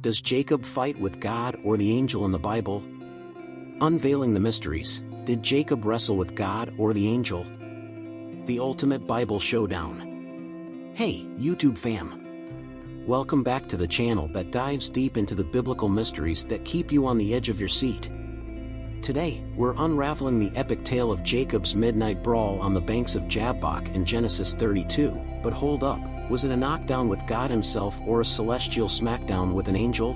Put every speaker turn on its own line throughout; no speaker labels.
Does Jacob fight with God or the angel in the Bible? Unveiling the mysteries. Did Jacob wrestle with God or the angel? The ultimate Bible showdown. Hey, YouTube fam! Welcome back to the channel that dives deep into the biblical mysteries that keep you on the edge of your seat. Today, we're unraveling the epic tale of Jacob's midnight brawl on the banks of Jabbok in Genesis 32, but hold up, was it a knockdown with God himself or a celestial smackdown with an angel?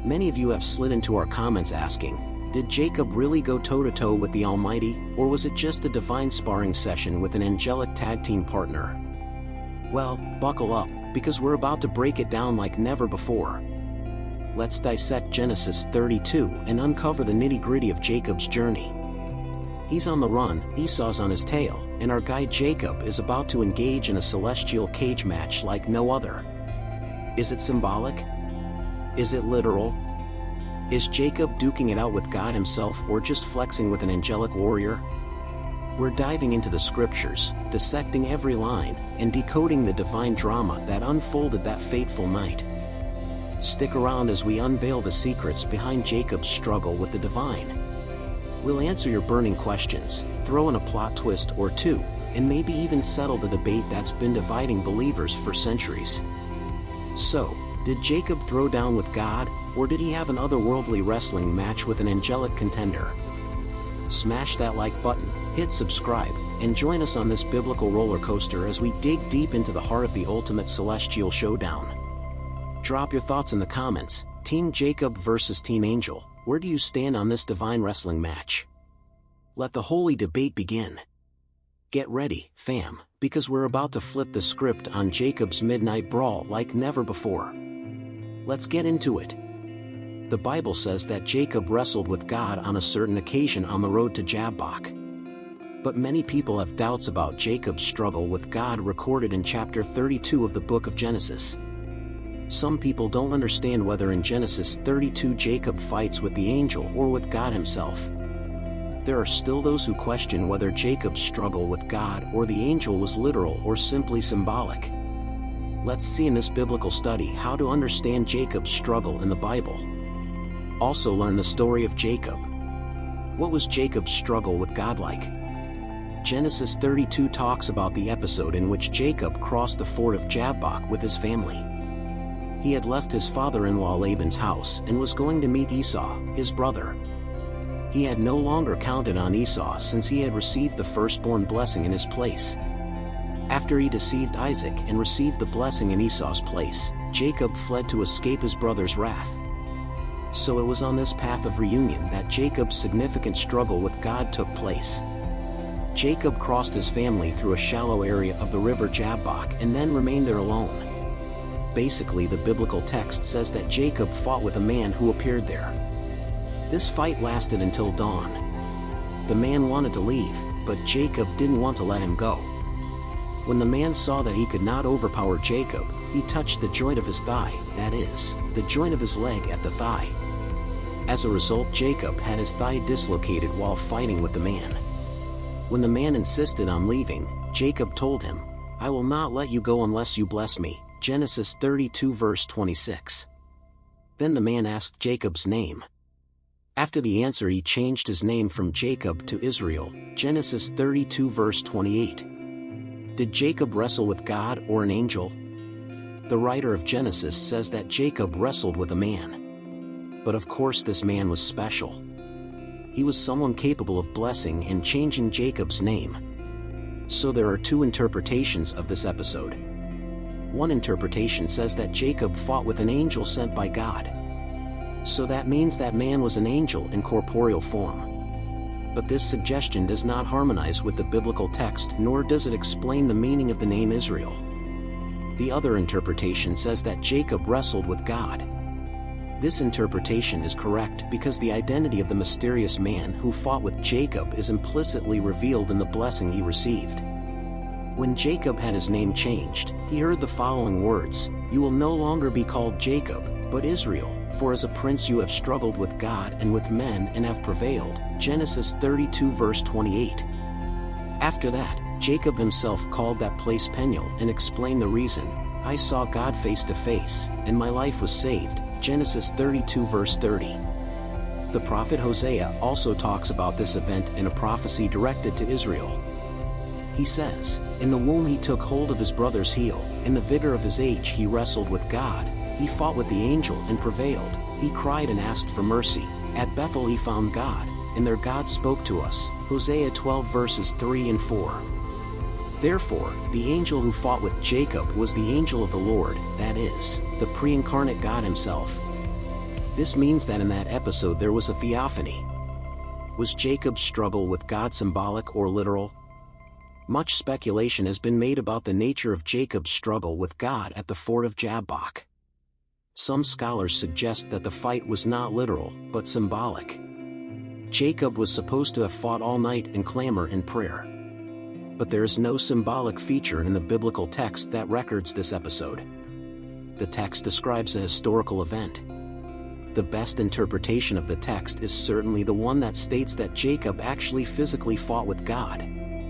Many of you have slid into our comments asking, did Jacob really go toe-to-toe with the Almighty, or was it just a divine sparring session with an angelic tag team partner? Well, buckle up, because we're about to break it down like never before. Let's dissect Genesis 32 and uncover the nitty-gritty of Jacob's journey. He's on the run, Esau's on his tail, and our guy Jacob is about to engage in a celestial cage match like no other. Is it symbolic? Is it literal? Is Jacob duking it out with God himself or just flexing with an angelic warrior? We're diving into the scriptures, dissecting every line, and decoding the divine drama that unfolded that fateful night. Stick around as we unveil the secrets behind Jacob's struggle with the divine. We'll answer your burning questions, throw in a plot twist or two, and maybe even settle the debate that's been dividing believers for centuries. So, did Jacob throw down with God, or did he have an otherworldly wrestling match with an angelic contender? Smash that like button, hit subscribe, and join us on this biblical roller coaster as we dig deep into the heart of the ultimate celestial showdown. Drop your thoughts in the comments. Team Jacob versus Team Angel, where do you stand on this divine wrestling match? Let the holy debate begin. Get ready, fam, because we're about to flip the script on Jacob's midnight brawl like never before. Let's get into it. The Bible says that Jacob wrestled with God on a certain occasion on the road to Jabbok. But many people have doubts about Jacob's struggle with God recorded in chapter 32 of the book of Genesis. Some people don't understand whether in Genesis 32 Jacob fights with the angel or with God himself. There are still those who question whether Jacob's struggle with God or the angel was literal or simply symbolic. Let's see in this biblical study how to understand Jacob's struggle in the Bible. Also learn the story of Jacob. What was Jacob's struggle with God like? Genesis 32 talks about the episode in which Jacob crossed the ford of Jabbok with his family. He had left his father-in-law Laban's house and was going to meet Esau, his brother. He had no longer counted on Esau since he had received the firstborn blessing in his place. After he deceived Isaac and received the blessing in Esau's place, Jacob fled to escape his brother's wrath. So it was on this path of reunion that Jacob's significant struggle with God took place. Jacob crossed his family through a shallow area of the river Jabbok and then remained there alone. Basically, the biblical text says that Jacob fought with a man who appeared there. This fight lasted until dawn. The man wanted to leave, but Jacob didn't want to let him go. When the man saw that he could not overpower Jacob, he touched the joint of his thigh, that is, the joint of his leg at the thigh. As a result, Jacob had his thigh dislocated while fighting with the man. When the man insisted on leaving, Jacob told him, "I will not let you go unless you bless me." Genesis 32 verse 26. Then the man asked Jacob's name. After the answer, he changed his name from Jacob to Israel. Genesis 32 verse 28. Did Jacob wrestle with God or an angel? The writer of Genesis says that Jacob wrestled with a man. But of course this man was special. He was someone capable of blessing and changing Jacob's name. So there are two interpretations of this episode. One interpretation says that Jacob fought with an angel sent by God. So that means that man was an angel in corporeal form. But this suggestion does not harmonize with the biblical text, nor does it explain the meaning of the name Israel. The other interpretation says that Jacob wrestled with God. This interpretation is correct because the identity of the mysterious man who fought with Jacob is implicitly revealed in the blessing he received. When Jacob had his name changed, he heard the following words, "You will no longer be called Jacob, but Israel, for as a prince you have struggled with God and with men and have prevailed." Genesis 32 verse 28. After that, Jacob himself called that place Peniel and explained the reason, "I saw God face to face, and my life was saved." Genesis 32 verse 30. The prophet Hosea also talks about this event in a prophecy directed to Israel. He says, "In the womb he took hold of his brother's heel, in the vigor of his age he wrestled with God, he fought with the angel and prevailed, he cried and asked for mercy, at Bethel he found God, and there God spoke to us." Hosea 12 verses 3 and 4. Therefore, the angel who fought with Jacob was the angel of the Lord, that is, the pre-incarnate God himself. This means that in that episode there was a theophany. Was Jacob's struggle with God symbolic or literal? Much speculation has been made about the nature of Jacob's struggle with God at the fort of Jabbok. Some scholars suggest that the fight was not literal, but symbolic. Jacob was supposed to have fought all night in clamor and prayer. But there is no symbolic feature in the biblical text that records this episode. The text describes a historical event. The best interpretation of the text is certainly the one that states that Jacob actually physically fought with God.